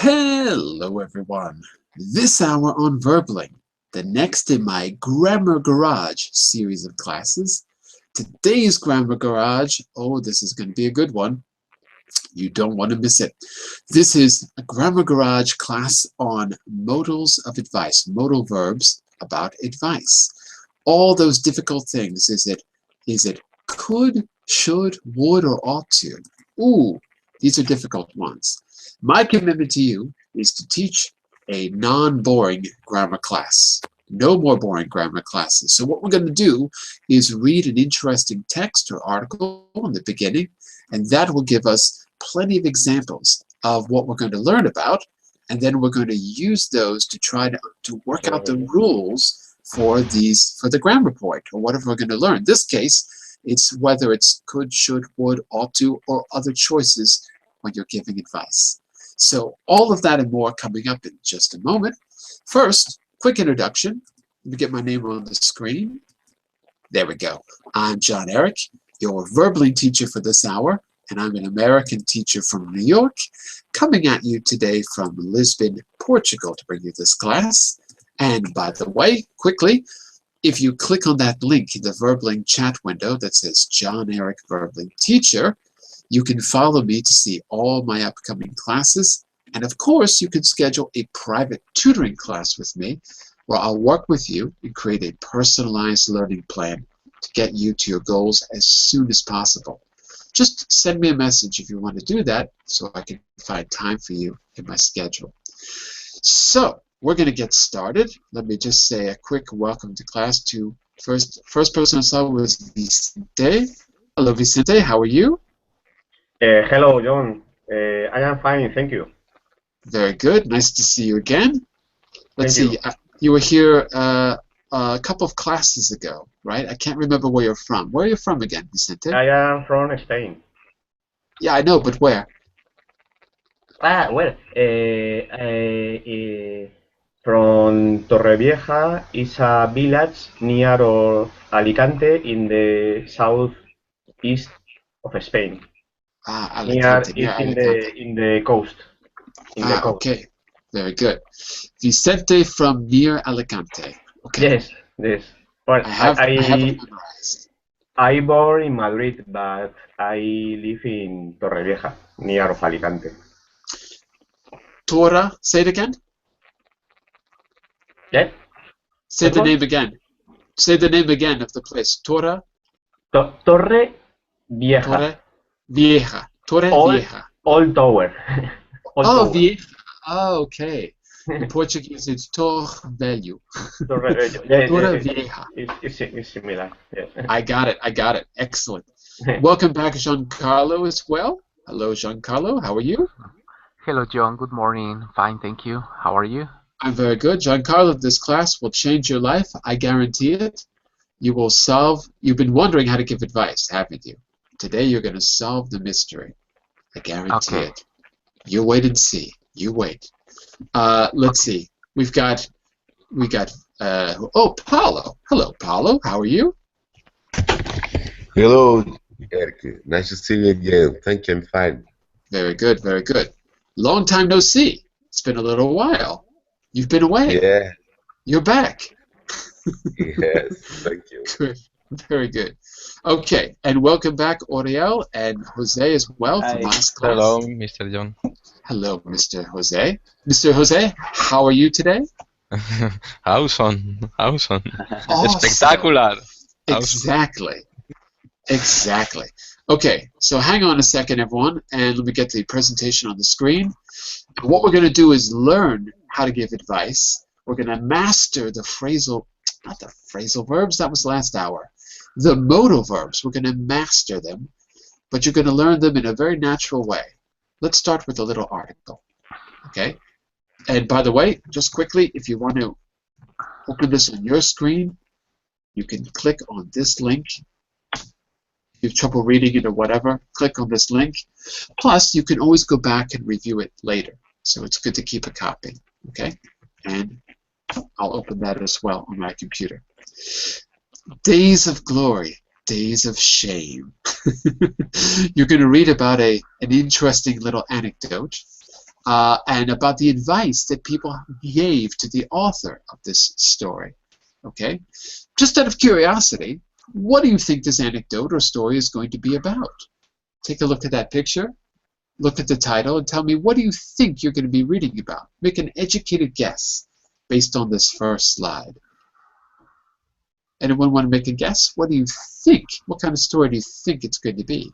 Hello everyone! This hour on Verbling, the next in my Grammar Garage series of classes. Today's Grammar Garage, oh, this is going to be a good one. You don't want to miss it. This is a Grammar Garage class on modals of advice, modal verbs about advice. All those difficult things. Is it could, should, would, or ought to? Ooh, these are difficult ones. My commitment to you is to teach a non-boring grammar class. No more boring grammar classes. So what we're going to do is read an interesting text or article in the beginning, and that will give us plenty of examples of what we're going to learn about, and then we're going to use those to try to work out the rules for the grammar point, or whatever we're going to learn. In this case, it's whether it's could, should, would, ought to, or other choices when you're giving advice. So all of that and more coming up in just a moment. First, quick introduction. Let me get my name on the screen. There we go. I'm John Eric, your Verbling teacher for this hour, and I'm an American teacher from New York, coming at you today from Lisbon, Portugal, to bring you this class. And by the way, quickly, if you click on that link in the Verbling chat window that says John Eric Verbling Teacher, you can follow me to see all my upcoming classes. And of course, you can schedule a private tutoring class with me where I'll work with you and create a personalized learning plan to get you to your goals as soon as possible. Just send me a message if you want to do that so I can find time for you in my schedule. So we're going to get started. Let me just say a quick welcome to class to first person I saw was Vicente. Hello, Vicente. How are you? Hello, John. I am fine, thank you. Very good. Nice to see you again. Let's Thank see. You were here a couple of classes ago, right? I can't remember where you're from. Where are you from again, Vicente? I am from Spain. Yeah, I know, but where? Well, from Torrevieja is a village near Alicante in the southeast of Spain. Ah, Alicante. Near Near it's Alicante. in the coast. Okay. Very good. Vicente from near Alicante. Okay. Yes. Well, I have it memorized. I born in Madrid, but I live in Torrevieja, near of Alicante. Tora, say it again. Yeah. Say the name again. Say the name again of the place. Tora. Torre Vieja. Torre Vieja. Torre Vieja. Old Tower. Old Vieja. Oh, okay. In Portuguese, it's Torre Velho. Torre Velho. Yeah, Torre Vieja. It's similar. Yeah. I got it. Excellent. Welcome back, Giancarlo, as well. Hello, Giancarlo. How are you? Hello, John. Good morning. Fine, thank you. How are you? I'm very good. Giancarlo, this class will change your life. I guarantee it. You've been wondering how to give advice, haven't you? Today you're going to solve the mystery. I guarantee it. You wait and see. You wait. Let's see. We got Paulo. Hello, Paulo. How are you? Hello, Eric. Nice to see you again. Thank you. I'm fine. Very good. Long time no see. It's been a little while. You've been away. Yeah. You're back. Yes. Thank you. Good. Very good. Okay, and welcome back, Oriel and Jose as well from last class. Hello, Mr. John. Hello, Mr. Jose. Mr. Jose, how are you today? Awesome. Awesome. Spectacular. Exactly. Okay, so hang on a second, everyone, and let me get the presentation on the screen. What we're going to do is learn how to give advice. We're going to master not the phrasal verbs, that was last hour. The modal verbs, we're going to master them, but you're going to learn them in a very natural way. Let's start with a little article, okay? And by the way, just quickly, if you want to open this on your screen, you can click on this link. If you have trouble reading it or whatever, click on this link. Plus, you can always go back and review it later, so it's good to keep a copy, okay? And I'll open that as well on my computer. Days of glory, days of shame. You're going to read about an interesting little anecdote and about the advice that people gave to the author of this story. Okay? Just out of curiosity, what do you think this anecdote or story is going to be about? Take a look at that picture, look at the title, and tell me, what do you think you're going to be reading about? Make an educated guess based on this first slide. Anyone want to make a guess? What do you think? What kind of story do you think it's going to be?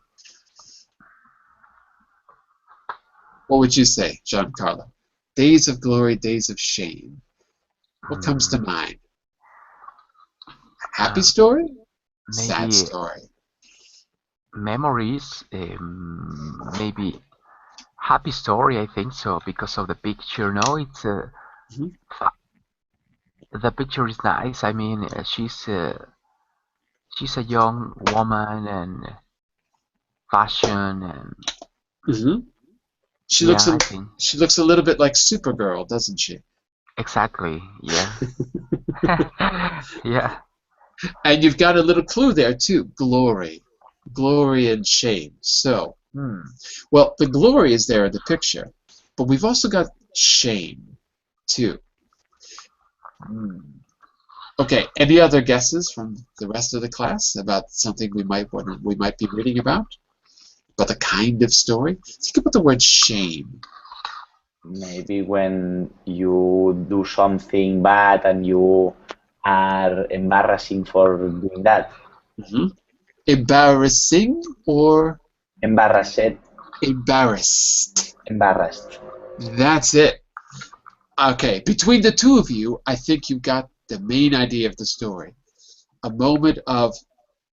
What would you say, Giancarlo? Days of glory, days of shame. What comes to mind? Happy story? Sad Maybe story? memories, maybe happy story, I think so, because of the picture. No, it's Mhm. the picture is nice. I mean, she's a young woman and fashion and Mm-hmm. She yeah, looks I think she looks a little bit like Supergirl, doesn't she? exactly. Yeah, yeah, And you've got a little clue there too. Glory. Glory and shame. So, well, the glory is there in the picture, but we've also got shame too. Okay, any other guesses from the rest of the class about something we might be reading about? About the kind of story? Think about the word shame. Maybe when you do something bad and you are embarrassing for doing that. Embarrassing or Embarrassed. embarrassed? That's it. Okay, between the two of you, I think you've got the main idea of the story. A moment of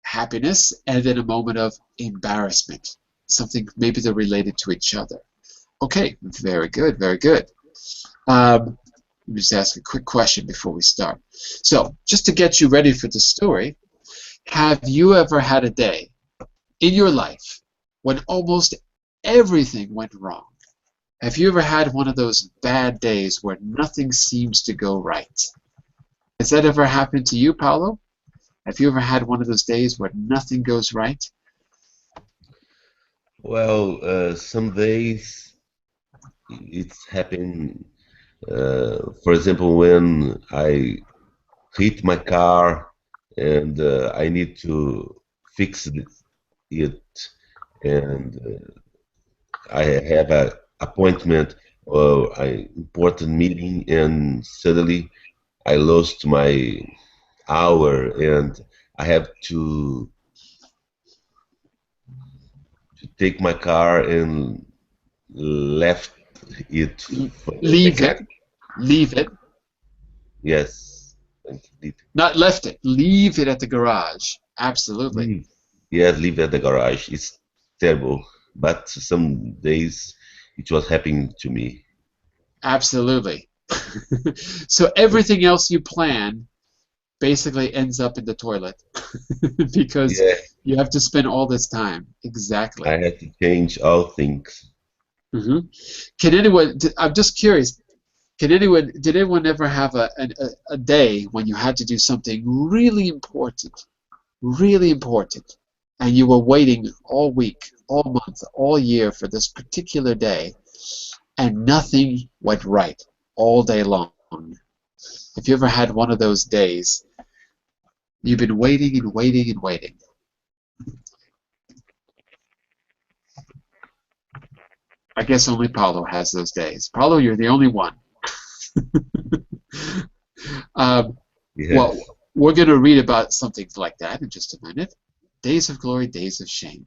happiness and then a moment of embarrassment. Something maybe they're related to each other. Okay, very good, very good. Let me just ask a quick question before we start. So, just to get you ready for the story, have you ever had a day in your life when almost everything went wrong? Have you ever had one of those bad days where nothing seems to go right? Has that ever happened to you, Paolo? Have you ever had one of those days where nothing goes right? Well, some days it's happened. For example, when I hit my car and I need to fix it, and I have an appointment or an important meeting, and suddenly I lost my hour, and I have to take my car and left it for the Leave mechanic. it. Leave it. Yes. Not left it. Leave it at the garage. Absolutely. Yes, leave at the garage. It's terrible, but some days it was happening to me. Absolutely. So everything else you plan basically ends up in the toilet because Yeah, you have to spend all this time. Exactly. I had to change all things. Can anyone? I'm just curious. Did anyone ever have a day when you had to do something really important, and you were waiting all week, all month, all year for this particular day, and nothing went right all day long? Have you ever had one of those days? You've been waiting and waiting and waiting. I guess only Paulo has those days. Paulo, you're the only one. Yes. Well, we're going to read about something like that in just a minute. Days of glory, days of shame.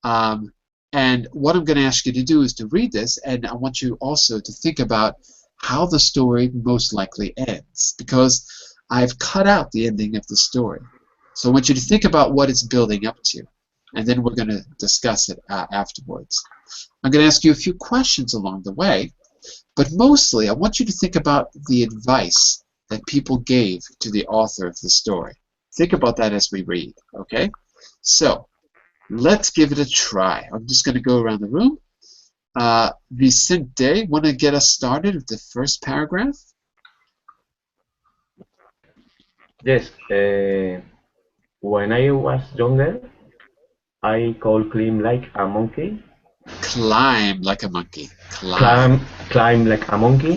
And what I'm going to ask you to do is to read this, and I want you also to think about how the story most likely ends, because I've cut out the ending of the story. So I want you to think about what it's building up to, and then we're going to discuss it afterwards. I'm going to ask you a few questions along the way, but mostly I want you to think about the advice that people gave to the author of the story. Think about that as we read, okay? So, let's give it a try. I'm just going to go around the room. Vicente, want to get us started with the first paragraph? Yes. When I was younger, I could climb like a monkey. Climb like a monkey. Climb. climb like a monkey.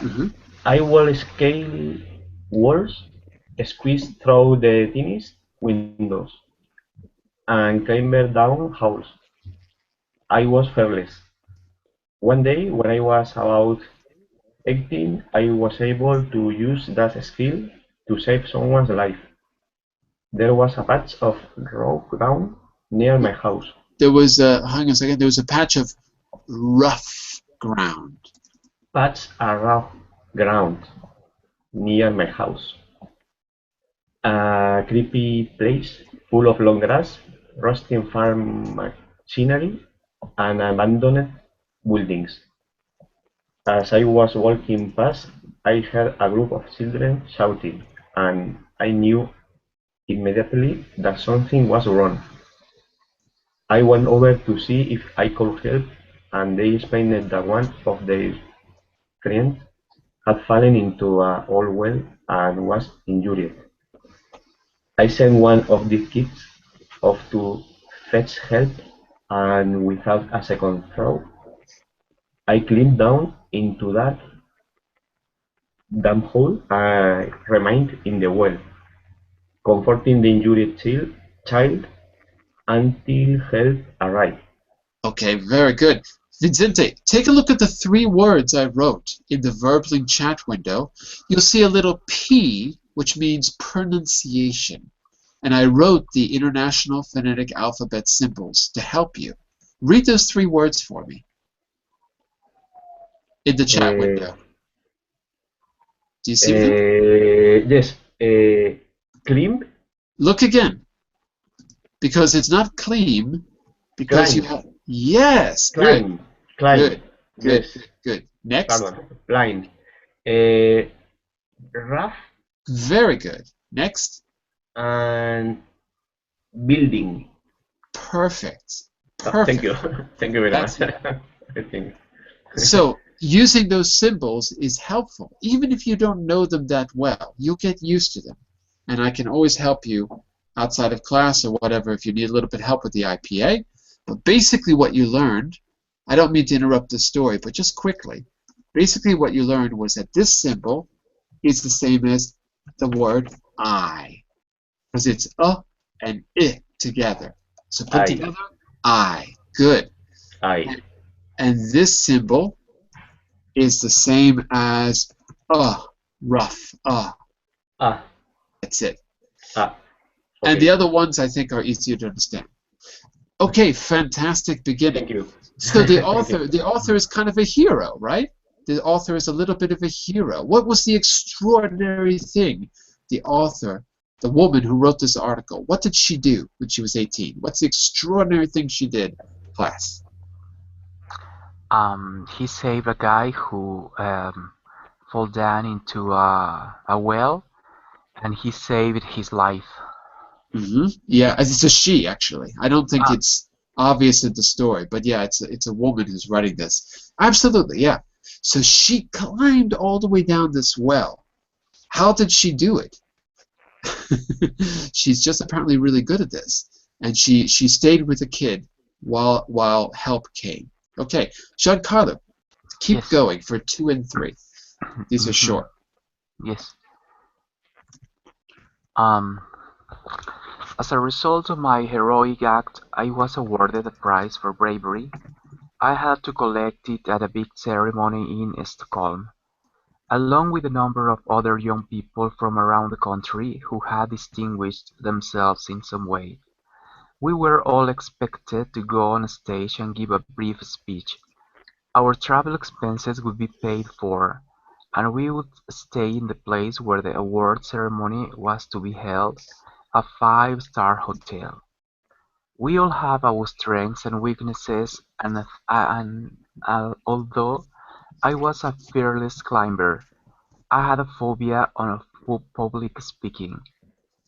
Mhm. I will scale walls, squeeze through the tiniest windows, and climb down halls. I was fearless. One day, when I was about 18, I was able to use that skill to save someone's life. There was a patch of raw ground near my house. There was a, hang on a second, there was a patch of rough ground. Patch of raw ground near my house. A creepy place full of long grass, rusting farm machinery, and abandoned buildings. As I was walking past, I heard a group of children shouting, and I knew immediately that something was wrong. I went over to see if I could help, and they explained that one of their friends had fallen into an old well and was injured. I sent one of the kids off to fetch help, and without a second thought, I climbed down into that damn hole and remained in the well, comforting the injured child until help arrived. Okay, very good. Vincente, take a look at the 3 words I wrote in the Verbling chat window. You'll see a little P, which means pronunciation. And I wrote the International Phonetic Alphabet symbols to help you. Read those 3 words for me in the chat window. Do you see them? Yes, climb, Look again, because it's not clean, because you climb, have, yes, good, climb, good, good, yes, good. Next, pardon, blind, uh, rough, very good. Next, and building. perfect, Thank you, perfect. thank you very That's much. it. I think. So using those symbols is helpful. Even if you don't know them that well, you'll get used to them. And I can always help you outside of class or whatever if you need a little bit of help with the IPA. But basically what you learned, I don't mean to interrupt the story, but just quickly, basically what you learned was that this symbol is the same as the word I, because it's and I together. So put I, together I. Good. I, And this symbol is the same as rough. ah, That's it. ah. And Okay. the other ones I think are easier to understand. Okay, fantastic beginning. Thank you. So the Thank you. author is kind of a hero, right? The author is a little bit of a hero. What was the extraordinary thing the author, the woman who wrote this article, what did she do when she was 18? What's the extraordinary thing she did, class? He saved a guy who fell down into a well, and he saved his life. Yeah, it's a she, actually. I don't think Ah. it's obvious in the story, but yeah, it's a woman who's writing this. Absolutely, yeah. So she climbed all the way down this well. How did she do it? She's just apparently really good at this, and she stayed with the kid while help came. Okay, Giancarlo, keep Yes. going for 2 and 3. These are short. Yes. As a result of my heroic act, I was awarded a prize for bravery. I had to collect it at a big ceremony in Stockholm, along with a number of other young people from around the country who had distinguished themselves in some way. We were all expected to go on stage and give a brief speech. Our travel expenses would be paid for, and we would stay in the place where the award ceremony was to be held, a 5-star hotel. We all have our strengths and weaknesses, and although I was a fearless climber, I had a phobia of public speaking.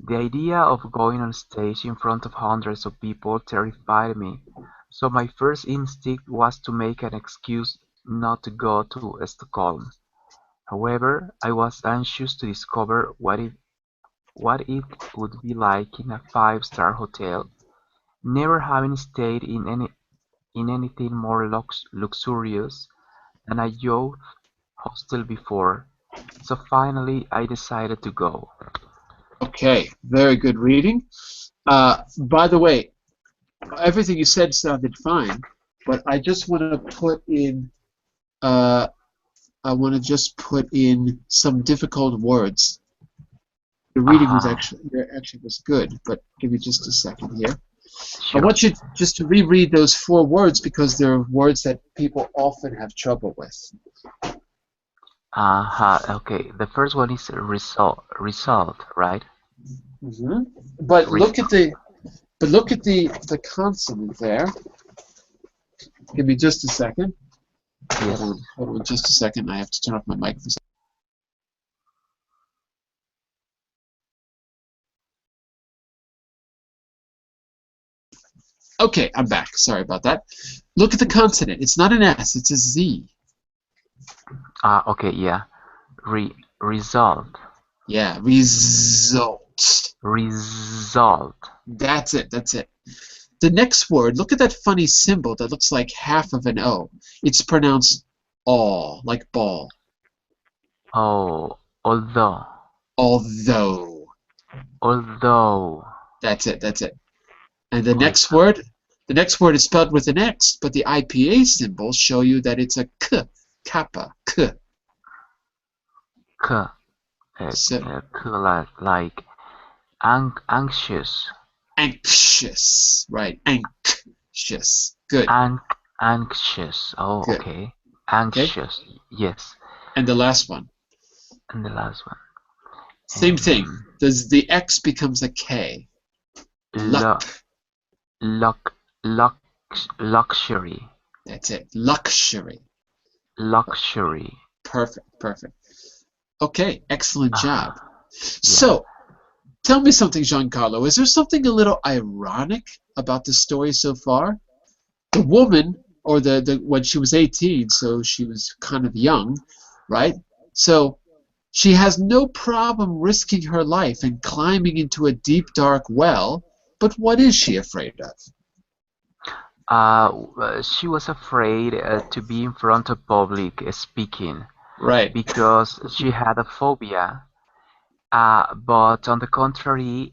The idea of going on stage in front of hundreds of people terrified me, so my first instinct was to make an excuse not to go to Stockholm. However, I was anxious to discover what it would be like in a 5-star hotel, never having stayed in anything more luxurious. and a youth hostel before, so finally I decided to go. Okay, very good reading. By the way, everything you said sounded fine, but I just want to put in I want to just put in some difficult words. The reading was actually was good, but give me just a second here. I Sure. want you just to reread those 4 words because they're words that people often have trouble with. Okay. The first one is result, right? Mm-hmm. But look at the consonant there. Give me just a second. Yes. Hold on just a second. I have to turn off my mic for a second. Okay, I'm back. Sorry about that. Look at the consonant. It's not an S, it's a Z. Okay, yeah. Result. Yeah, result. Result. That's it, that's it. The next word, look at that funny symbol that looks like half of an O. It's pronounced all, like ball. Oh, although. Although. Although. That's it, that's it. And the next word is spelled with an X, but the IPA symbols show you that it's a K, kappa, K. K. So, Like anxious. anxious, right? Anxious. Good. Anxious. Oh, Good. okay. Anxious. Okay. Yes. And the last one. And the last one. Same thing. Does the X becomes a K? Luxury. That's it. Luxury. Luxury. Perfect. Perfect. Okay. Excellent job. Yeah. So, tell me something, Giancarlo. Is there something a little ironic about the story so far? The woman, or when she was 18, so she was kind of young, right? So she has no problem risking her life and climbing into a deep, dark well, but what is she afraid of? She was afraid to be in front of public speaking. Right. Because she had a phobia. But on the contrary,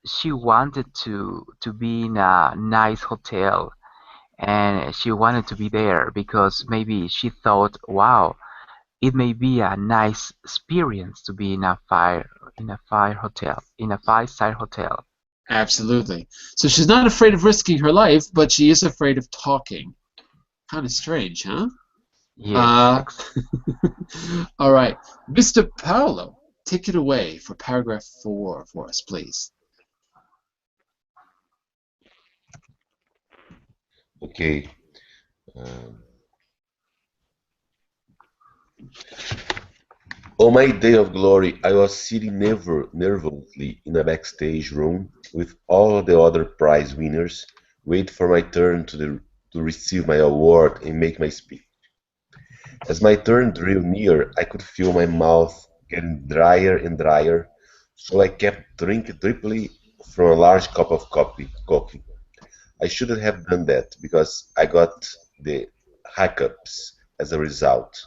she wanted to be in a nice hotel, and she wanted to be there because maybe she thought, wow, it may be a nice experience to be in a five-star hotel. Absolutely. So she's not afraid of risking her life, but she is afraid of talking. Kind of strange, huh? Yes. All right. Mr. Paolo, take it away for paragraph 4 for us, please. Okay. On my day of glory, I was sitting nervously in a backstage room with all the other prize winners, waiting for my turn to receive my award and make my speech. As my turn drew near, I could feel my mouth getting drier and drier, so I kept drinking deeply from a large cup of coffee. I shouldn't have done that because I got the hiccups as a result.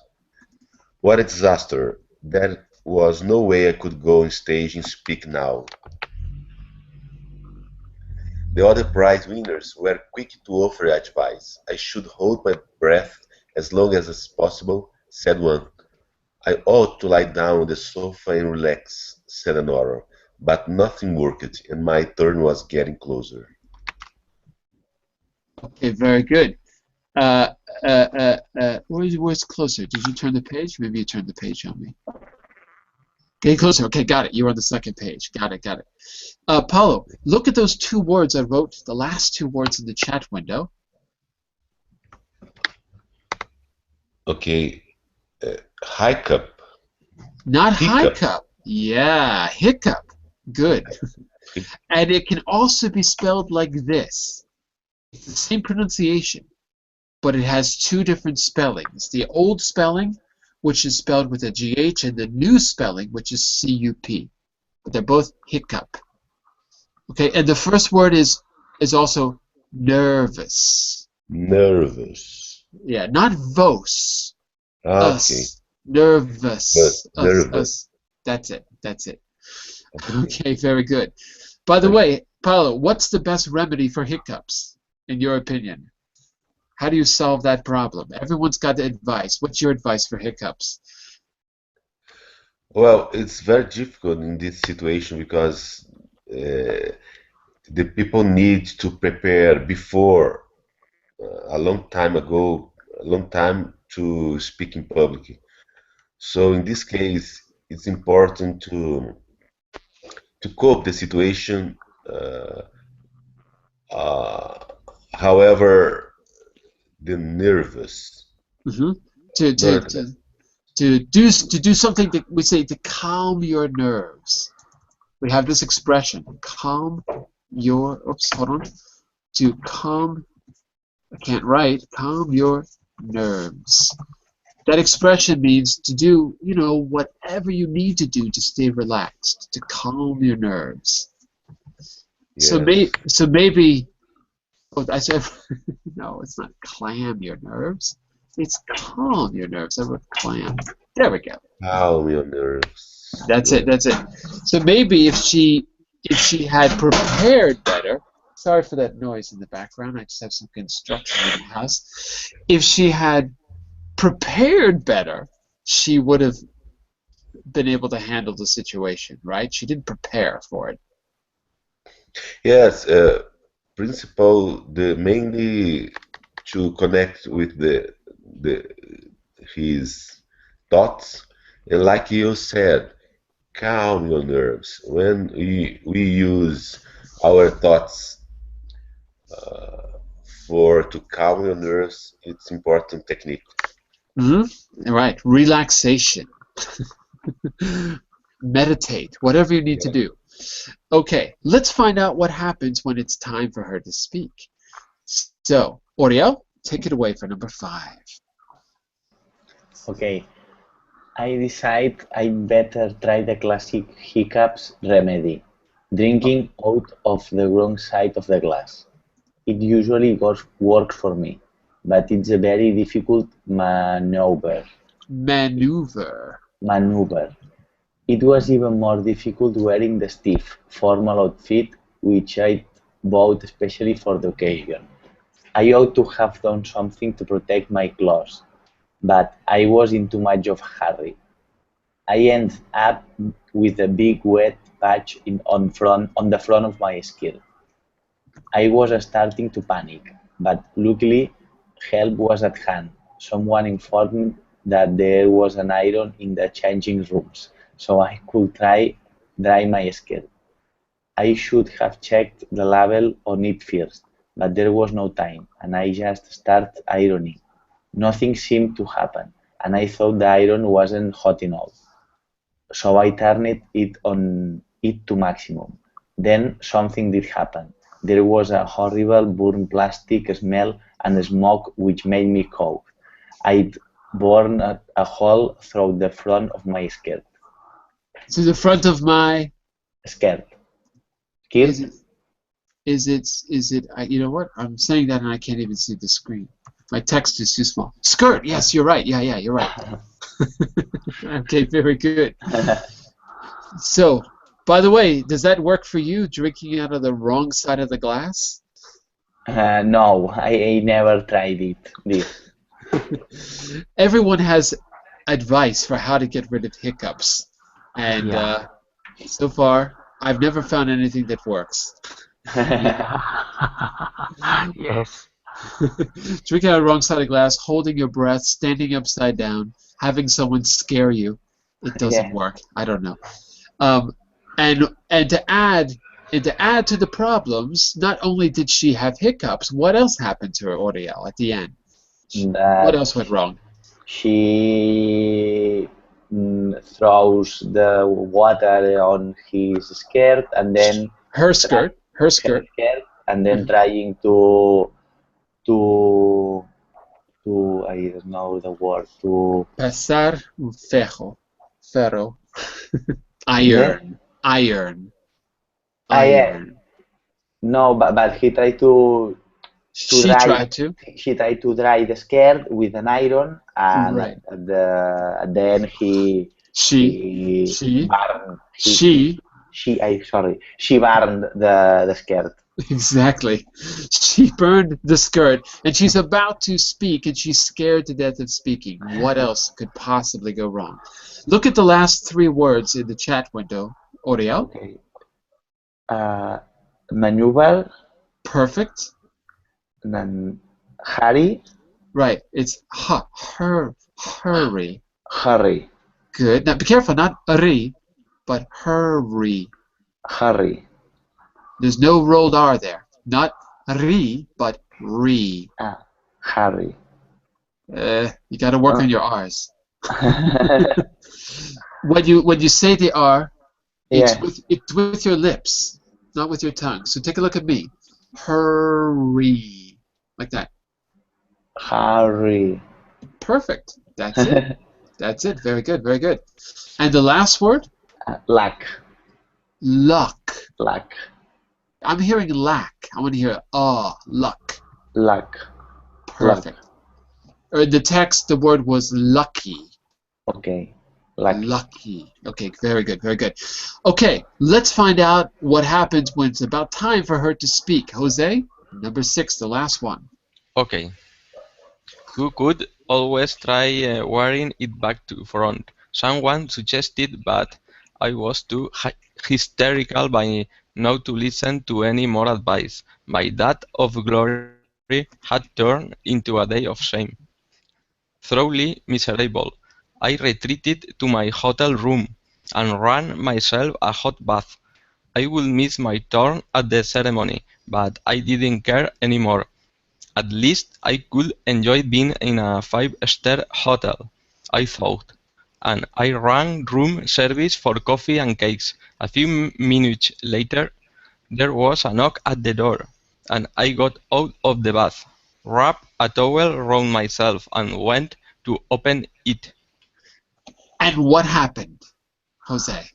What a disaster! There was no way I could go on stage and speak now. The other prize winners were quick to offer advice. I should hold my breath as long as possible, said one. I ought to lie down on the sofa and relax, said another. But nothing worked, and my turn was getting closer. Okay, very good. Where's closer? Did you turn the page? Maybe you turned the page on me. Okay, closer. Okay, got it. You're on the second page. Got it, got it. Paulo, look at those 2 words I wrote, the last 2 words in the chat window. Okay, hiccup. Not hiccup. Yeah, hiccup. Good. And it can also be spelled like this. It's the same pronunciation, but it has 2 different spellings. The old spelling, which is spelled with a GH, and the new spelling, which is CUP. But they're both hiccup. Okay, and the first word is also nervous. Nervous. Yeah, not vos. Okay, Us. Nervous. but nervous. Us. That's it. That's it. Okay. Okay, very good. By the Thank way, Paolo, what's the best remedy for hiccups, in your opinion? How do you solve that problem? Everyone's got advice. What's your advice for hiccups? Well, it's very difficult in this situation because the people need to prepare before a long time ago, a long time to speak in public. So in this case, it's important to cope the situation. Uh, uh, However, the nervous, Hmm. To, to, not to, to do something that we say to calm your nerves. We have this expression, calm your, oops, hold on, to calm, I can't write, calm your nerves. That expression means to do, whatever you need to do to stay relaxed, to calm your nerves. yes. So maybe, oh, I said, no, it's not clam your nerves. It's calm your nerves. I wrote clam. There we go. Calm your nerves. That's it. Yes. That's it. So maybe if she had prepared better. Sorry for that noise in the background. I just have some construction in the house. If she had prepared better, she would have been able to handle the situation, right? She didn't prepare for it. Yes, principle the mainly to connect with the his thoughts, and like you said, calm your nerves. When we use our thoughts for to calm your nerves, it's important technique. Right. Relaxation. Meditate. Whatever you need to Yeah. do. Okay, let's find out what happens when it's time for her to speak. So, Oriel, take it away for number 5. Okay, I decide I better try the classic hiccups remedy, drinking out of the wrong side of the glass. It usually works for me, but it's a very difficult Maneuver. maneuver. It was even more difficult wearing the stiff, formal outfit which I bought especially for the occasion. I ought to have done something to protect my claws, but I was in too much of a hurry. I ended up with a big wet patch on the front of my skirt. I was starting to panic, but luckily help was at hand. Someone informed me that there was an iron in the changing rooms, so I could dry my skirt. I should have checked the label on it first, but there was no time, and I just started ironing. Nothing seemed to happen, and I thought the iron wasn't hot enough, so I turned it on it to maximum. Then something did happen. There was a horrible burnt plastic smell and smoke which made me cough. I'd burned a hole through the front of my To the front of my. skirt. Is Skirt? it? You know what? I'm saying that and I can't even see the screen. My text is too small. Skirt. Yes, you're right. Yeah, you're right. Okay, very good. So, by the way, does that work for you, drinking out of the wrong side of the glass? No, I never tried it. This. Everyone has advice for how to get rid of hiccups. And Yeah. so far, I've never found anything that works. Yes. Drinking out of the wrong side of glass, holding your breath, standing upside down, having someone scare you. It doesn't Yeah. work. I don't know. And to add to the problems, not only did she have hiccups, what else happened to her, Oriel, at the end? What That else went wrong? she throws the water on his skirt and then Her skirt. her skirt and then trying to I don't know the word to Pasar un ferro. Iron. yeah. No, but he tried to to She dry. tried to. She tried to dry the skirt with an iron, and Right. at the end he She burned. She burned the skirt. Exactly. She burned the skirt, and she's about to speak, and she's scared to death of speaking. What else could possibly go wrong? Look at the last 3 words in the chat window. Oriel. Okay. Maneuver. Perfect. Hurry. Right. It's hurry. Hurry. Good. Now be careful, not hurry, but hurry. Hurry. There's no rolled R there. Not ri, but re. Hurry. You got to work on your R's. When you say the R, it's with your lips, not with your tongue. So take a look at me. Hurry, like that. Hurry. Perfect. That's it. That's it. Very good. Very good. And the last word? Luck. Luck. Luck. I'm hearing lack. I want to hear luck. Luck. Perfect. Or in the text, the word was lucky. Okay. Lucky. Okay, very good, very good. Okay, let's find out what happens when it's about time for her to speak. Jose, number 6, the last one. Okay. Who could always try wearing it back to front? Someone suggested, but I was too hysterical by not to listen to any more advice. My day of glory had turned into a day of shame. Thoroughly miserable, I retreated to my hotel room and ran myself a hot bath. I would miss my turn at the ceremony, but I didn't care anymore. At least I could enjoy being in a 5-star hotel, I thought, and I rang room service for coffee and cakes. A few minutes later, there was a knock at the door, and I got out of the bath, wrapped a towel round myself, and went to open it. And what happened, Jose?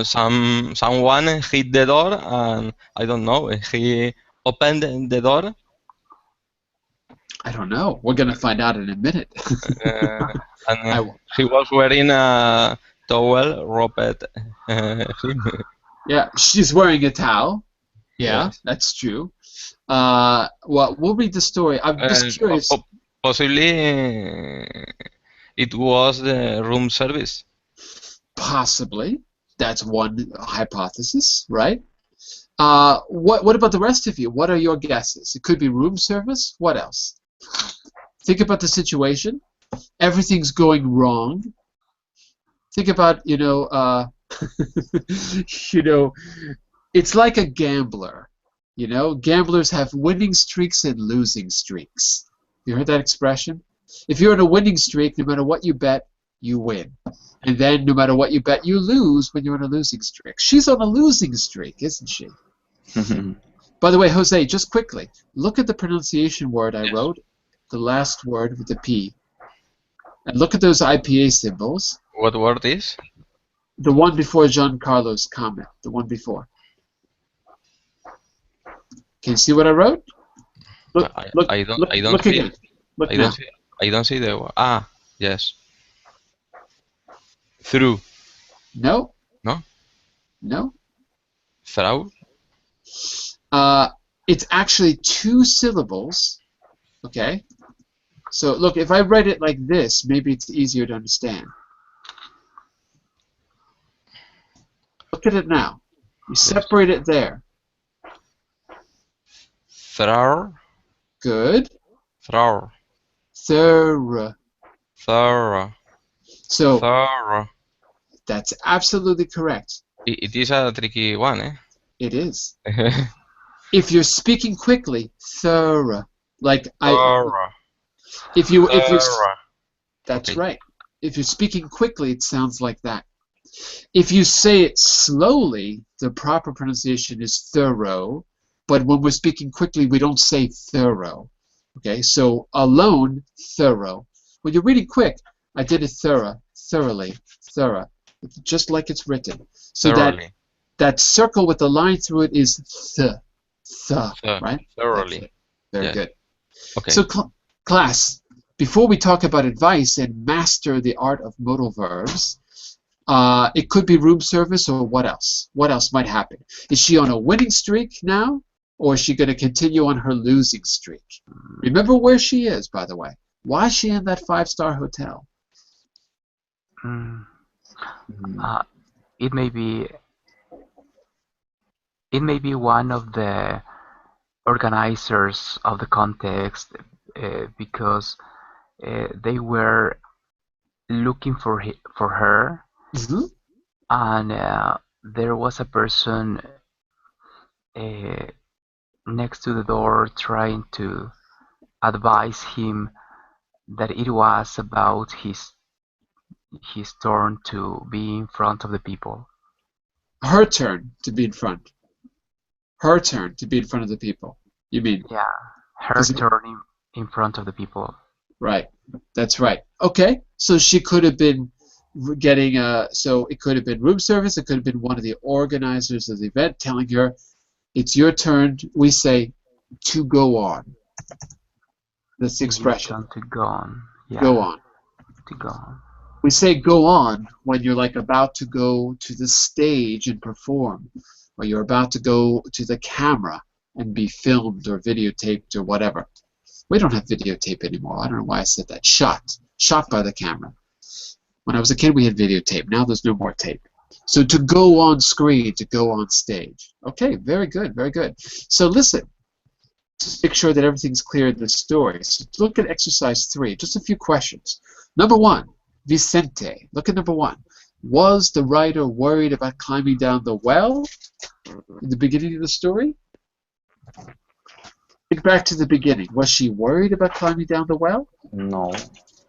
Someone hit the door, and I don't know. He opened the door. I don't know. We're gonna find out in a minute. And he was wearing a towel wrapped him. Yeah, she's wearing a towel. Yeah, Yes. that's true. Well, we'll read the story. I'm just curious. Possibly it was the room service. Possibly. That's one hypothesis, right? What about the rest of you? What are your guesses? It could be room service. What else? Think about the situation. Everything's going wrong. Think about, it's like a gambler. Gamblers have winning streaks and losing streaks. You heard that expression? If you're in a winning streak, no matter what you bet, you win. And then no matter what you bet, you lose when you're on a losing streak. She's on a losing streak, isn't she? By the way, Jose, just quickly, look at the pronunciation word I wrote, the last word with the P. And look at those IPA symbols. What word is? The one before Giancarlo's comment. The one before. Can you see what I wrote? Look, I don't look see again. it. Look I now. don't see the word. Ah, yes. Through. No. No? No. Through? It's actually 2 syllables. Okay. So look, if I write it like this, maybe it's easier to understand. Look at it now. You separate it there. Through. Good. Through. Thorough. Thorough. So Thorough. that's absolutely correct. It is a tricky one, eh? It is. If you're speaking quickly, thorough. Like Thorough. if you Thorough. that's Okay. right. If you're speaking quickly, it sounds like that. If you say it slowly, the proper pronunciation is thorough. But when we're speaking quickly, we don't say thorough. Okay, so alone, thorough. When you're reading quick, I did it thoroughly, thorough, just like it's written. So Thoroughly. That circle with the line through it is right? Thoroughly. That's it. Very good. Okay. So class, before we talk about advice and master the art of modal verbs, it could be room service or what else? What else might happen? Is she on a winning streak now, or is she going to continue on her losing streak? Remember where she is, by the way. Why is she in that 5-star hotel? It may be one of the organizers of the contest because they were looking for her, and there was a person next to the door trying to advise him that it was about his turn to be in front of the people. Her turn to be in front. Her turn to be in front of the people. You mean? Yeah, her turn in front of the people. Right. That's right. Okay. So she could have been getting so it could have been room service. It could have been one of the organizers of the event telling her, "It's your turn." We say, "To go on." That's the expression. To go on. Yeah. Go on. To go on. We say "go on" when you're like about to go to the stage and perform, or you're about to go to the camera and be filmed or videotaped or whatever. We don't have videotape anymore. I don't know why I said that. Shot by the camera. When I was a kid, we had videotape. Now there's no more tape. So to go on screen, to go on stage. Okay, very good, very good. So listen, make sure that everything's clear in the story. So look at exercise 3. Just a few questions. Number 1, Vicente. Look at number 1. Was the writer worried about climbing down the well in the beginning of the story? Think back to the beginning. Was she worried about climbing down the well? No.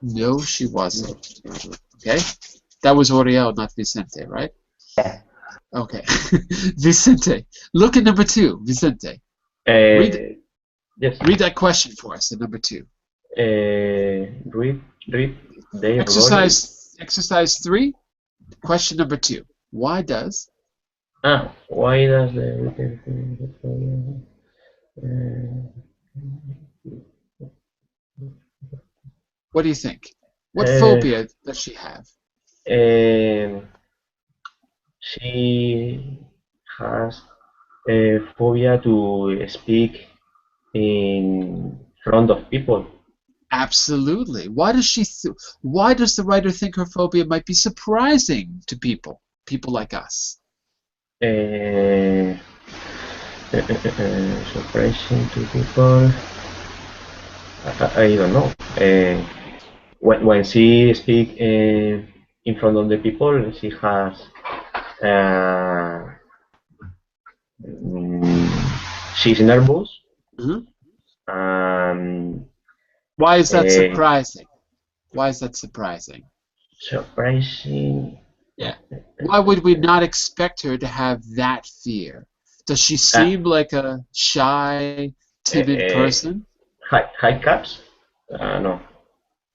No, she wasn't. Okay? That was Oriel, not Vicente, right? Yeah. Okay. Vicente. Look at number 2. Vicente. Yes. Read that question for us at number 2. Read the Exercise 3. Question number 2. Why does the what do you think? What phobia does she have? She has a phobia to speak in front of people. Absolutely. Why does why does the writer think her phobia might be surprising to people like us? Surprising to people. I don't know. When she speaks in front of the people, she has she's nervous. Why is that surprising? Why is that surprising? Surprising. Yeah. Why would we not expect her to have that fear? Does she seem like a shy, timid person? High caps? No.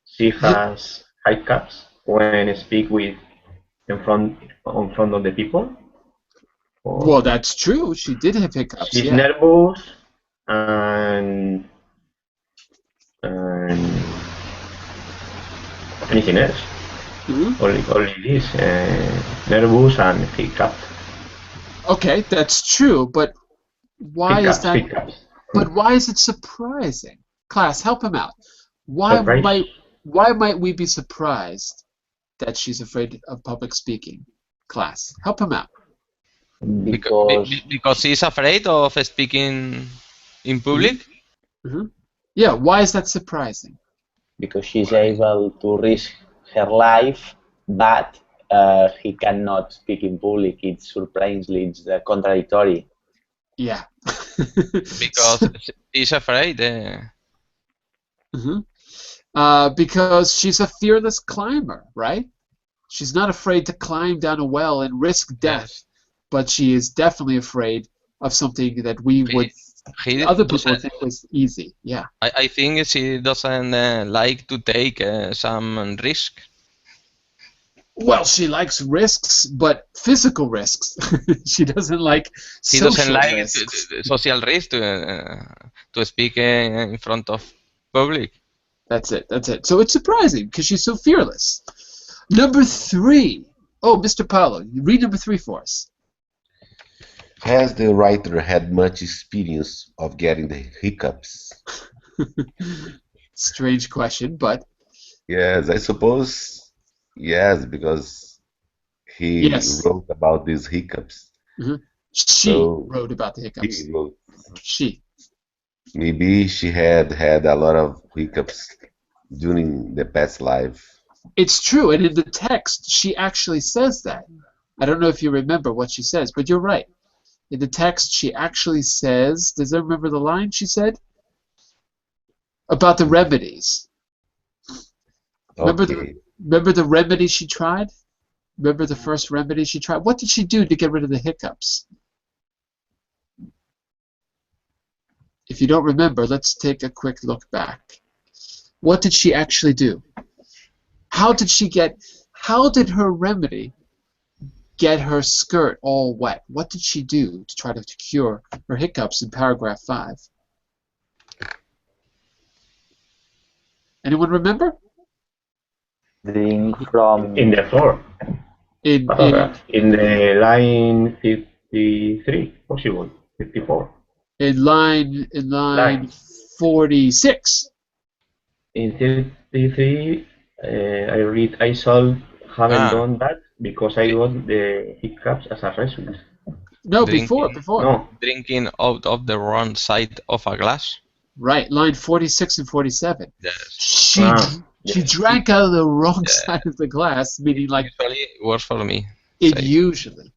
She has high caps when speak in front of the people. Well, that's true. She did have hiccups. She's nervous and anything else. Only this, nervous and hiccups. Okay, that's true, but why is that? But why is it surprising? Class, help him out. Why might we be surprised that she's afraid of public speaking? Class, help him out. Because she's afraid of speaking in public? Yeah, why is that surprising? Because she's able to risk her life, but he cannot speak in public. It's surprisingly, it's contradictory. Yeah. Because she's afraid. Because she's a fearless climber, right? She's not afraid to climb down a well and risk death, but she is definitely afraid of something that other people would think was easy. Yeah. I think she doesn't like to take some risk. Well, she likes risks, but physical risks. She doesn't like He doesn't social like risks. social risk to speak in front of public. That's it. That's it. So it's surprising because she's so fearless. Number 3. Oh, Mr. Paulo, you read number 3 for us. Has the writer had much experience of getting the hiccups? Strange question, but Yes, I suppose yes, because he yes. wrote about these hiccups. She So wrote about the hiccups. he wrote. She. Maybe she had a lot of hiccups during the past life. It's true, and in the text, she actually says that. I don't know if you remember what she says, but you're right. In the text, she actually says, does anyone remember the line she said? About the remedies. Okay. Remember the remedy she tried? Remember the first remedy she tried? What did she do to get rid of the hiccups? If you don't remember, let's take a quick look back. What did she actually do? How did her remedy get her skirt all wet? What did she do to try to cure her hiccups in paragraph 5? Anyone remember? Drink from In the floor. In In the line 53, possible. 54. line 46. In 33, I read, I shall haven't done that because I got the hiccups as a result. No, Drinking, before. No, drinking out of the wrong side of a glass. Right, line 46 and 47. Yes. She yes. drank out of the wrong side of the glass, meaning like Usually it works for me. it Say. usually.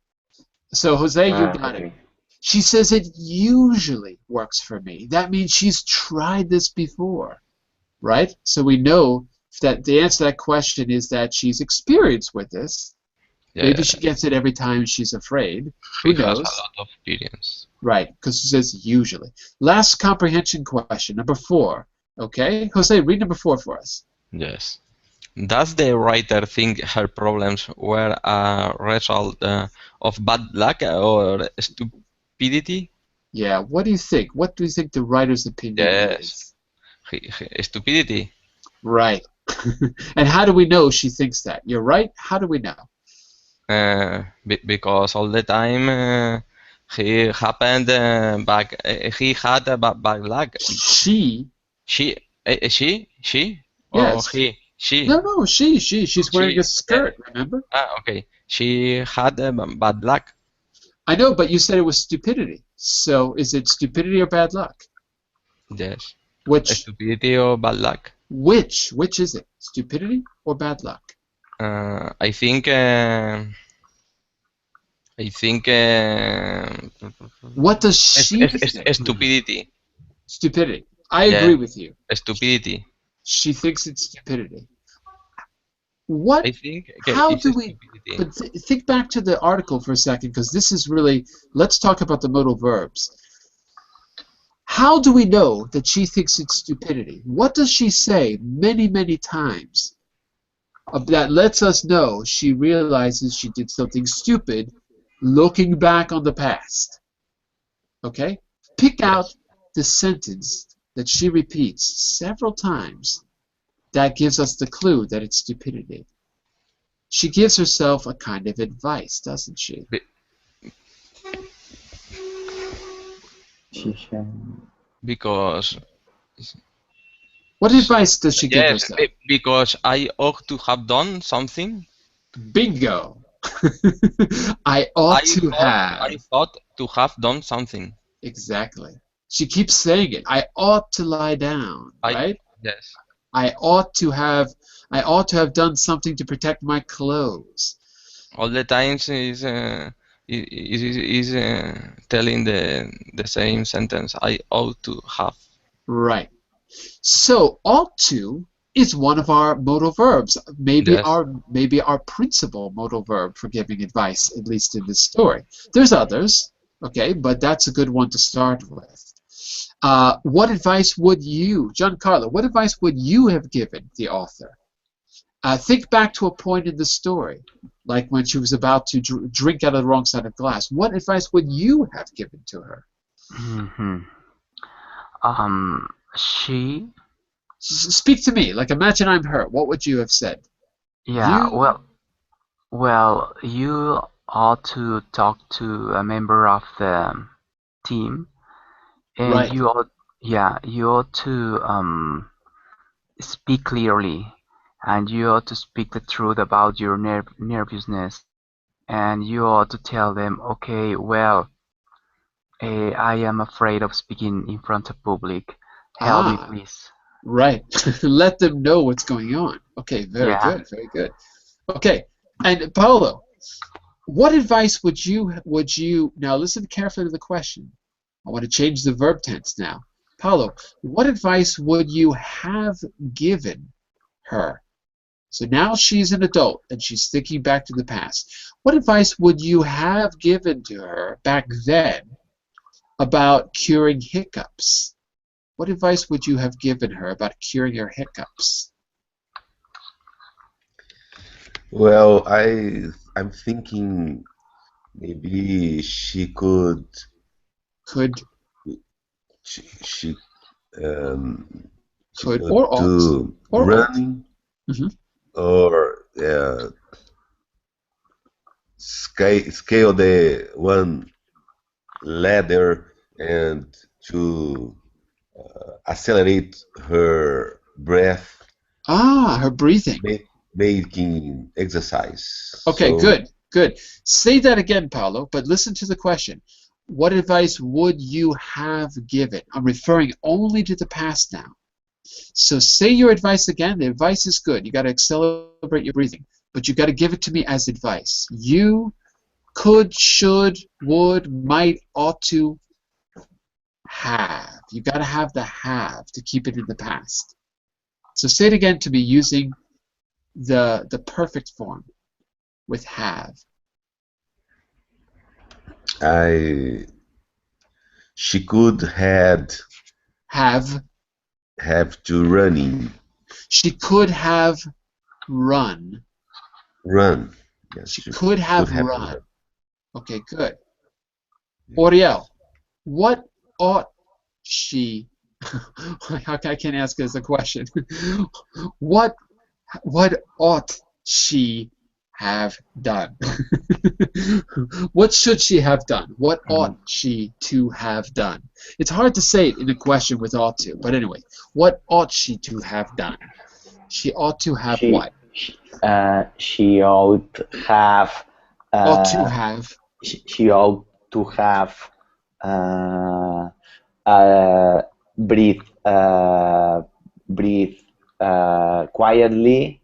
So Jose, you got okay. it. She says it usually works for me. That means she's tried this before, right? So we know that the answer to that question is that she's experienced with this. Yeah, Maybe she gets it every time she's afraid. she Who has knows? a lot of experience. Right, because she says usually. Last comprehension question, number 4. Okay, Jose, read number 4 for us. Yes. Does the writer think her problems were a result of bad luck or stupidity? Yeah, what do you think? What do you think the writer's opinion is? Stupidity. Right. And how do we know she thinks that? You're right. How do we know? Because all the time he happened he had a bad luck. She. She. She. Yes. Or he. She. No, she's wearing a skirt, remember? Okay. She had bad luck. I know, but you said it was stupidity. So is it stupidity or bad luck? Yes. Which? Stupidity or bad luck? Which is it? Stupidity or bad luck? I think. What does she think? Stupidity. Stupidity. I agree with you. Stupidity. She thinks it's stupidity. What? I think. How do we? But think back to the article for a second, because this is really. Let's talk about the modal verbs. How do we know that she thinks it's stupidity? What does she say many, many times that lets us know she realizes she did something stupid, looking back on the past? Okay? Pick out the sentence that she repeats several times that gives us the clue that it's stupidity. She gives herself a kind of advice, doesn't she? Because. What advice does she give herself? Because I ought to have done something. Bingo! I thought to have done something. Exactly. She keeps saying it. I ought to lie down, right? Yes. I ought to have done something to protect my clothes. All the times is telling the same sentence. I ought to have. Right. So ought to is one of our modal verbs. Maybe our principal modal verb for giving advice, at least in this story. There's others, okay, but that's a good one to start with. What advice would you, Giancarlo, what advice would you have given the author? Think back to a point in the story, like when she was about to drink out of the wrong side of the glass. What advice would you have given to her? Hmm. She, Speak to me. Like, imagine I'm her. What would you have said? yeah, You, you ought to talk to a member of the team, and right. you ought to speak clearly, and you ought to speak the truth about your nervousness, and you ought to tell them, okay, well, I am afraid of speaking in front of public. Help me, Ah, please. right. Let them know what's going on. Okay, very Yeah. good, very good. Okay, and Paolo, what advice would you now listen carefully to the question. I want to change the verb tense now. Paolo, what advice would you have given her? So now she's an adult and she's thinking back to the past. What advice would you have given to her back then about curing hiccups? What advice would you have given her about curing her hiccups? Well, I'm thinking maybe Could she she um she could could or ought do or ought. running Hmm. or scale the one ladder and to accelerate her breath, Ah, her breathing. making exercise. Okay, So good, good. Say that again, Paolo, but listen to the question. What advice would you have given? I'm referring only to the past now. So say your advice again. The advice is good. You got to accelerate your breathing, but you got to give it to me as advice. You could, should, would, might, ought to have. You got to have the have to keep it in the past. So say it again to me using the perfect form with have. I she could Have. have to running She could have run. run. Yes, She she could could have have run. run. Okay, good. Oriel, what ought she? I can't ask this a question. What what ought she have done? What should she have done? What ought she to have done? It's hard to say it in a question with ought to, but anyway, what ought she to have done? She ought to have She what? she ought have Ought to uh, have. she ought to have uh, uh, breathe breathe quietly,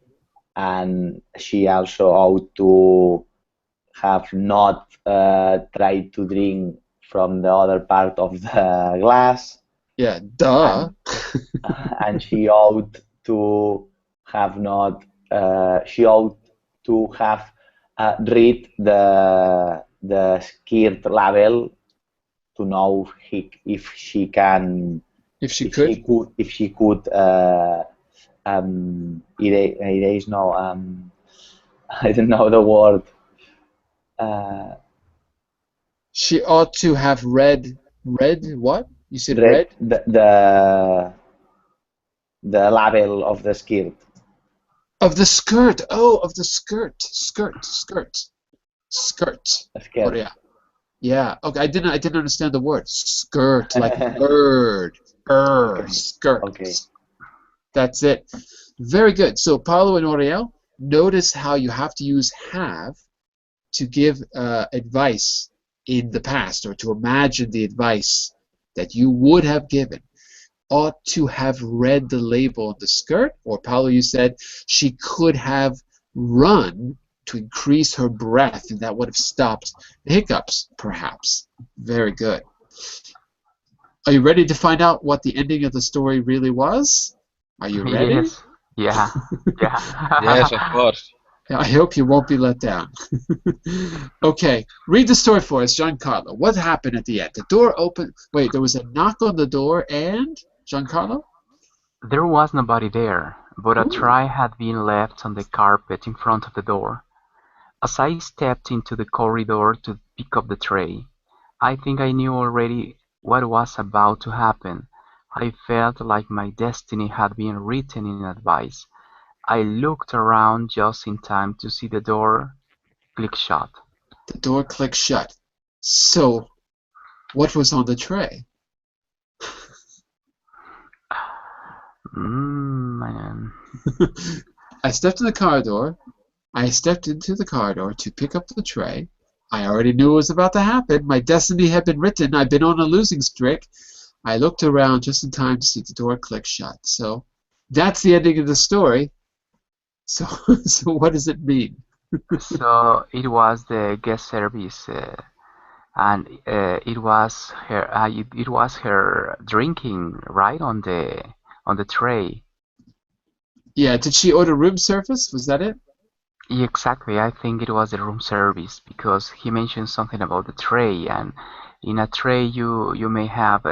and she also ought to have not tried to drink from the other part of the glass, Yeah, duh. and and she ought to have not she ought to have read the skirt label to know if she can If she could. if she could erase no I don't know the word. uh, She ought to have read what? You said read read? the label of the skirt. Of the skirt. Oh, of the skirt. Skirt. A Oh skirt. yeah. Yeah. Okay, I didn't understand the word. Skirt, like bird. Okay. Skirt. Okay. That's it. Very good. So Paulo and Oriel, notice how you have to use have to give advice in the past, or to imagine the advice that you would have given. Ought to have read the label on the skirt, or Paulo, you said she could have run to increase her breath, and that would have stopped the hiccups, perhaps. Very good. Are you ready to find out what the ending of the story really was? Are you ready? Yes. Yeah. Yes, Yeah. of course. I hope you won't be let down. Okay, read the story for us, Giancarlo. What happened at the end? The door opened. Wait, there was a knock on the door, and Giancarlo? There was nobody there. but a Ooh. tray had been left on the carpet in front of the door. As I stepped into the corridor to pick up the tray, I think I knew already what was about to happen. I felt like my destiny had been written in advance. I looked around just in time to see the door click shut. The door clicked shut. So, what was on the tray? Man. I stepped in the corridor. I stepped into the corridor to pick up the tray. I already knew what was about to happen. My destiny had been written. I'd been on a losing streak. I looked around just in time to see the door click shut. So, that's the ending of the story. So, so what does it mean? So it was the guest service, and it was her drinking right on the tray. Yeah, did she order room service? Was that it? Exactly, I think it was the room service because he mentioned something about the tray, and in a tray you may have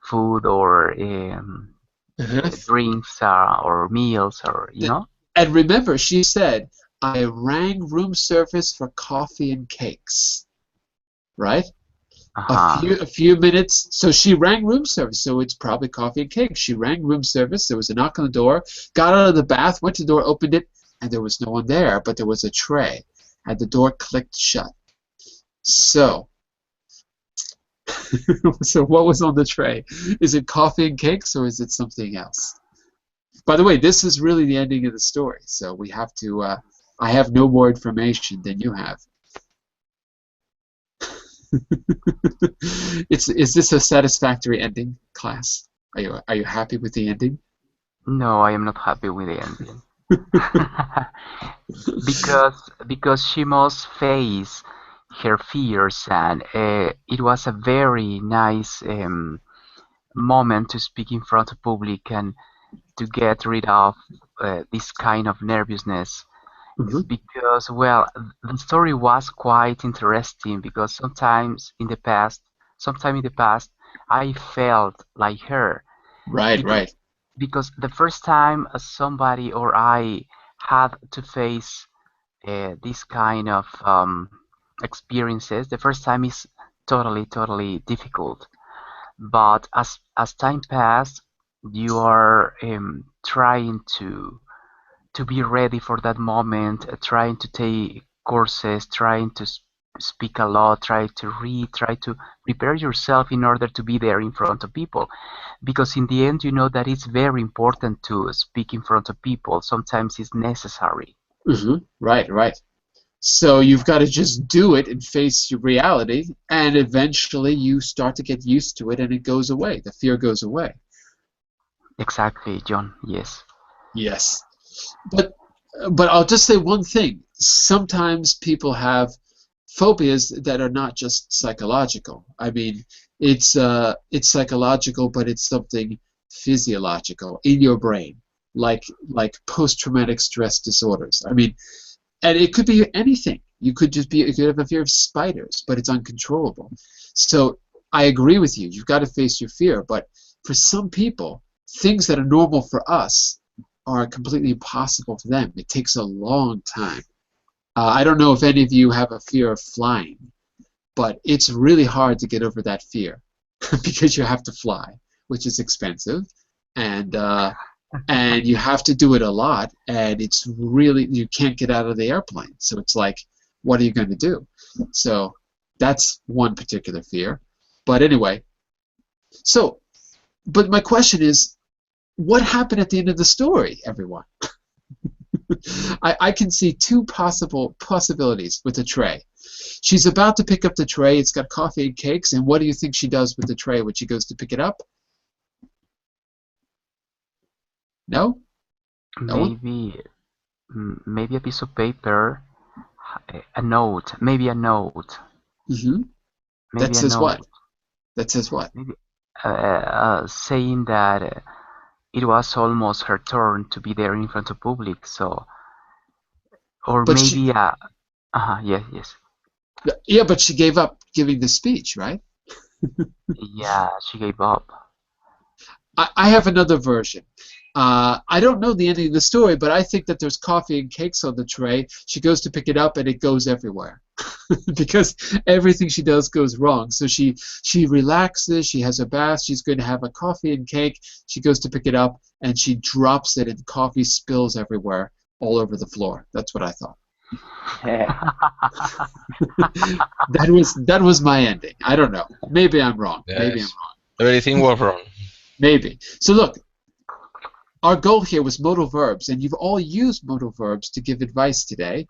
food or Uh-huh. drinks or meals or you know. And remember, she said, I rang room service for coffee and cakes, right? Uh-huh. A few minutes. So she rang room service. So it's probably coffee and cake. She rang room service. There was a knock on the door. Got out of the bath. Went to the door. Opened it, and there was no one there. But there was a tray, and the door clicked shut. So, so what was on the tray? Is it coffee and cakes, or is it something else? By the way, this is really the ending of the story. So we have to. I have no more information than you have. Is this a satisfactory ending, class? Are you happy with the ending? No, I am not happy with the ending. Because she must face her fears, and it was a very nice moment to speak in front of public and to get rid of this kind of nervousness. Hmm. Because, well, the story was quite interesting because sometime in the past, I felt like her Right, because right. the first time somebody or I had to face this kind of experiences, the first time is totally difficult. But as time passed, you are trying to be ready for that moment, trying to take courses, trying to speak a lot, try to read, try to prepare yourself in order to be there in front of people. Because in the end, you know that it's very important to speak in front of people. Sometimes it's necessary. Right, right. So you've got to just do it and face your reality, and eventually you start to get used to it, and it goes away. The fear goes away. Exactly, John. Yes. Yes. But I'll just say one thing. Sometimes people have phobias that are not just psychological. I mean, it's psychological, but it's something physiological in your brain, like post-traumatic stress disorders. I mean, and it could be anything. You could have a fear of spiders, but it's uncontrollable. So I agree with you. You've got to face your fear, but for some people, things that are normal for us are completely impossible for them. It takes a long time. I don't know if any of you have a fear of flying, but it's really hard to get over that fear because you have to fly, which is expensive, and you have to do it a lot, and it's really, you can't get out of the airplane. So it's like, what are you going to do? So that's one particular fear. But anyway, so, but my question is, what happened at the end of the story, everyone? I can see two possibilities with the tray. She's about to pick up the tray. It's got coffee and cakes. And what do you think she does with the tray when she goes to pick it up? No? No one? Maybe a piece of paper, a note, maybe a note, Mm-hmm. That maybe a says what? note, That says what? maybe saying that it was almost her turn to be there in front of public. So, or But she, maybe yes, yes, yeah, but she gave up giving the speech, right? yeah, she gave up. I have another version. I don't know the ending of the story, but I think that there's coffee and cakes on the tray. She goes to pick it up, and it goes everywhere because everything she does goes wrong. So she relaxes, she has a bath, she's going to have a coffee and cake. She goes to pick it up, and she drops it, and coffee spills everywhere, all over the floor. That's what I thought. That was my ending. I don't know. Maybe I'm wrong. Yes. Maybe I'm wrong. Everything was wrong. Maybe. So look. Our goal here was modal verbs, and you've all used modal verbs to give advice today,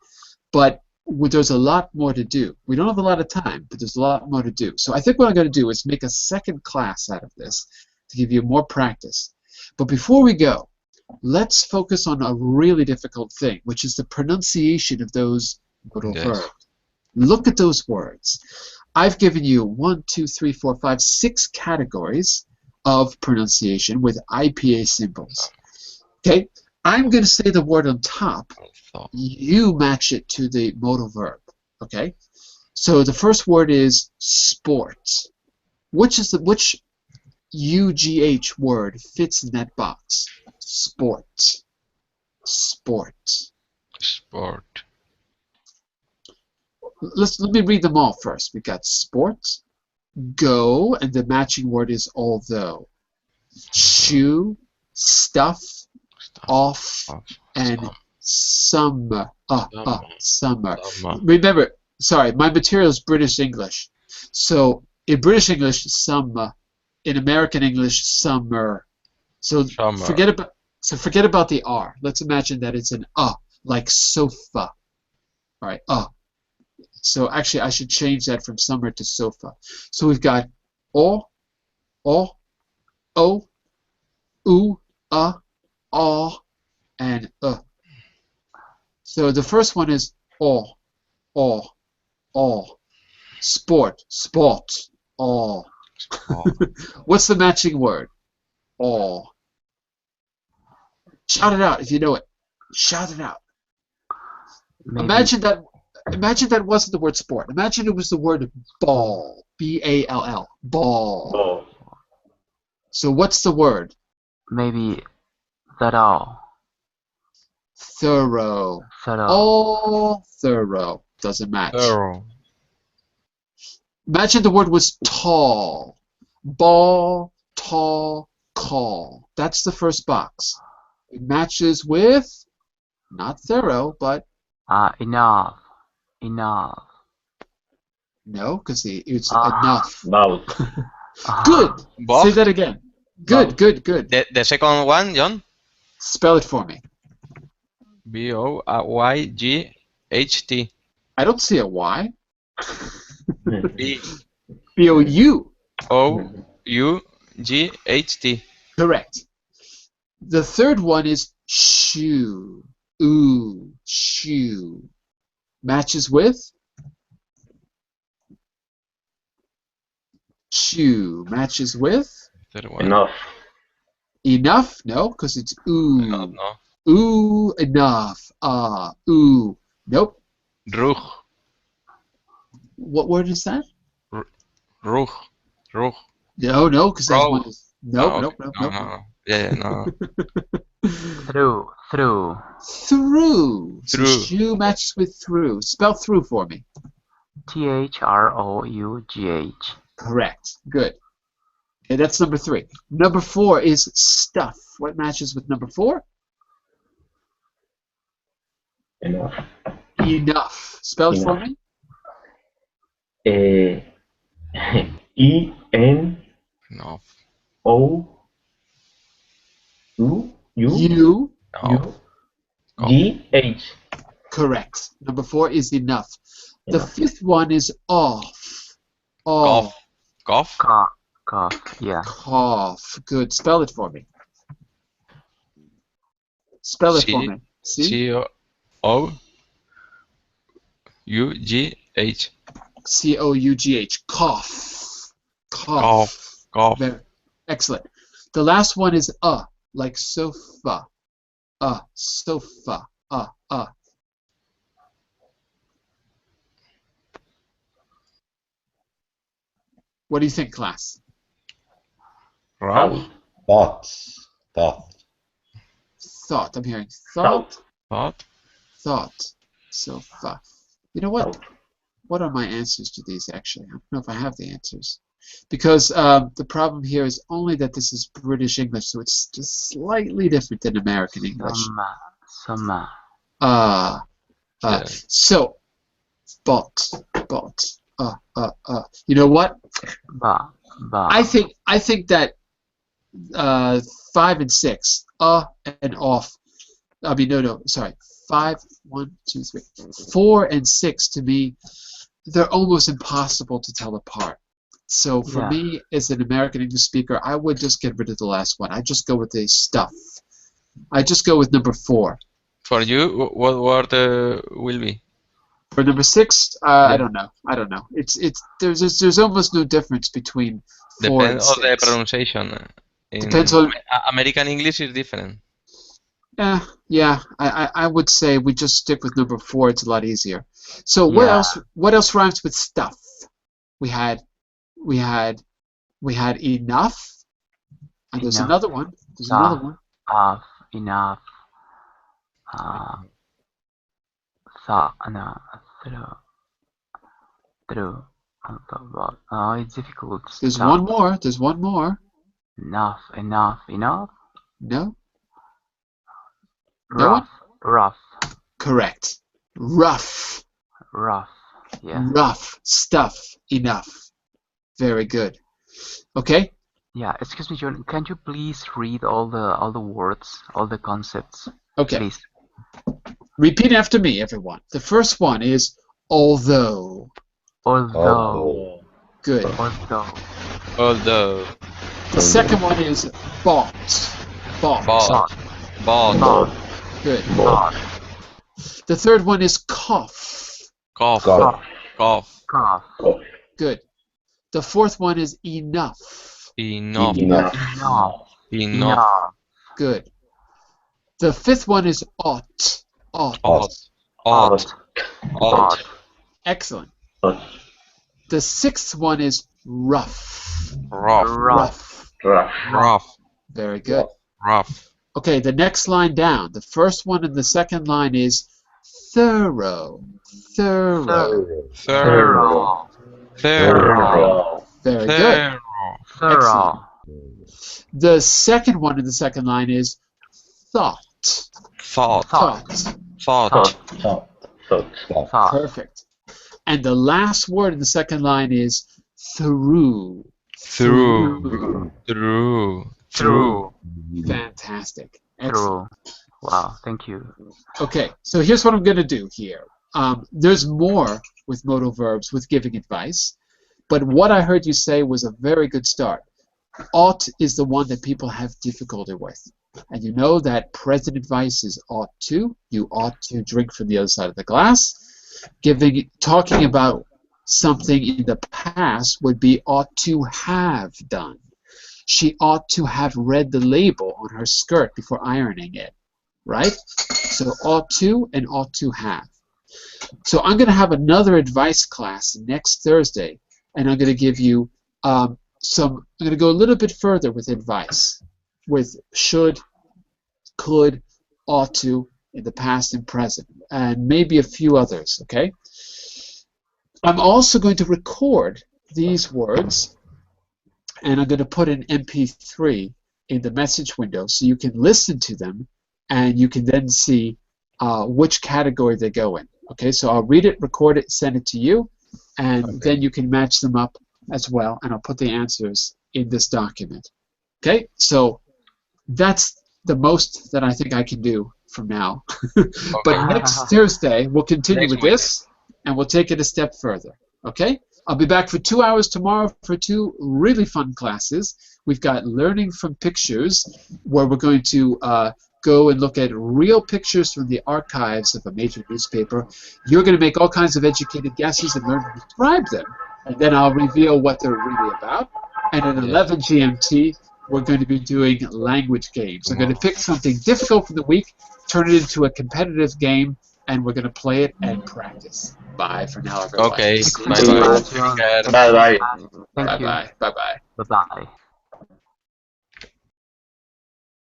but there's a lot more to do. We don't have a lot of time, but there's a lot more to do. So I think what I'm going to do is make a second class out of this to give you more practice. But before we go, let's focus on a really difficult thing, which is the pronunciation of those modal verbs. Look at those words. I've given you 1, 2, 3, 4, 5, 6 categories of pronunciation with IPA symbols. Okay, I'm going to say the word on top. You match it to the modal verb. Okay, so the first word is sport. Which UGH word fits in that box? Sport. Sport. Sport. Let me read them all first. We got sport, go, and the matching word is although. Shoe, stuff, off, and summer. Summer. Remember, sorry, my material is British English. So in British English, summer. In American English, summer. So forget about the R. Let's imagine that it's an like sofa. All right, So actually, I should change that from summer to sofa. So we've got o, u, and So the first one is o. Sport, What's the matching word? Shout it out if you know it. Shout it out. Maybe. Imagine that wasn't the word sport. Imagine it was the word ball. B-A-L-L. Ball. Oh. So what's the word? Maybe thorough. Thorough. Thorough. All thorough. Doesn't match. Thorough. Imagine the word was tall. Ball, tall, call. That's the first box. It matches with, not thorough, but Enough. no, because it's enough. About. Good. Both? Say that again. Good. The second one, John? Spell it for me. B-O-Y-G-H-T. I don't see a Y. B B-O-U. O-U-G-H-T. Correct. The third one is shoe. Ooh, shoe. Matches with? Shoe. Matches with? Third one. Enough. Enough? No, because it's ooh. No. Ooh, enough. Ooh. Nope. Rug. What word is that? Rug. No, because that one is... Nope. No. Yeah, no. Through. Through. So Through. shoe matches with through. Spell through for me. Through. Correct. Good. Okay, that's number 3. Number 4 is stuff. What matches with number 4? Enough. Enough. Spell it for Enough. me. E-N-O-U. No. You. No. G-H. Correct. Number 4 is enough. The Enough. 5th one is off. Off. Cough. Cough. Yeah. Cough. Good. Spell it for me. Spell it for me. See? C-O-U-G-H. C-O-U-G-H. Cough. Cough. Cough. Very excellent. The last one is like sofa. Sofa. What do you think, class? Ralph. Pot. thought. I'm hearing thought, Thought. thought. So fa. You know what? What are my answers to these, actually? I don't know if I have the answers. Because the problem here is only that this is British English, so it's just slightly different than American English. Summa. Yeah. So, bought. You know what? Ba. I think that 5 and 6, and off. I mean, no, sorry. 5, 1, 2, 3, 4 and 6 to me, they're almost impossible to tell apart. So for me, as an American English speaker, I would just get rid of the last one. I just go with the stuff. I just go with number 4. For you, what word will be? For number 6, I don't know. There's almost no difference between 4 and Depends 6. on the pronunciation. Depends on American English is different. Yeah. I would say we just stick with number 4. It's a lot easier. So what else? What else rhymes with stuff? We had enough. And there's another one. There's another one. Enough. Through. Oh, it's difficult. There's one more. There's one more. Enough. No. Rough. Correct. Rough. Yeah. Rough stuff. Enough. Very good. Okay. Yeah. Excuse me, John. Can you please read all the words, all the concepts? Okay. Please. Repeat after me, everyone. The first one is although. Although. Good. Although. The second one is bought. Bought. Good. Bought. The third one is cough. Cough. Good. The fourth one is enough. Enough. Good. The fifth one is ought. Excellent. The sixth one is rough. Rough. Very good. Rough. Okay, the next line down. The first one and the second line is thorough. Very good. Excellent. The second one in the second line is thought. Perfect. And the last word in the second line is through. Fantastic. Excellent. Wow, thank you. Okay, so here's what I'm going to do here. There's more with modal verbs with giving advice, but what I heard you say was a very good start. Ought is the one that people have difficulty with. And you know that present advice is ought to. You ought to drink from the other side of the glass. Talking about something in the past would be ought to have done. She ought to have read the label on her skirt before ironing it, right? So ought to and ought to have. So I'm going to have another advice class next Thursday, and I'm going to give you I'm going to go a little bit further with advice, with should, could, ought to, in the past and present, and maybe a few others, okay? I'm also going to record these words, and I'm going to put an MP3 in the message window so you can listen to them, and you can then see which category they go in. Okay, so I'll read it, record it, send it to you, and then you can match them up as well, and I'll put the answers in this document. Okay, so that's the most that I think I can do from now. But next Thursday, we'll continue with this, and we'll take it a step further. Okay? I'll be back for 2 hours tomorrow for 2 really fun classes. We've got Learning from Pictures, where we're going to go and look at real pictures from the archives of a major newspaper. You're going to make all kinds of educated guesses and learn to describe them. And then I'll reveal what they're really about. And at 11 GMT, we're going to be doing language games. I'm going to pick something difficult from the week, turn it into a competitive game, and we're going to play it and practice. Bye for now, everyone. Okay. Bye-bye. Bye-bye. Thank you. Bye-bye. Bye-bye. Bye-bye.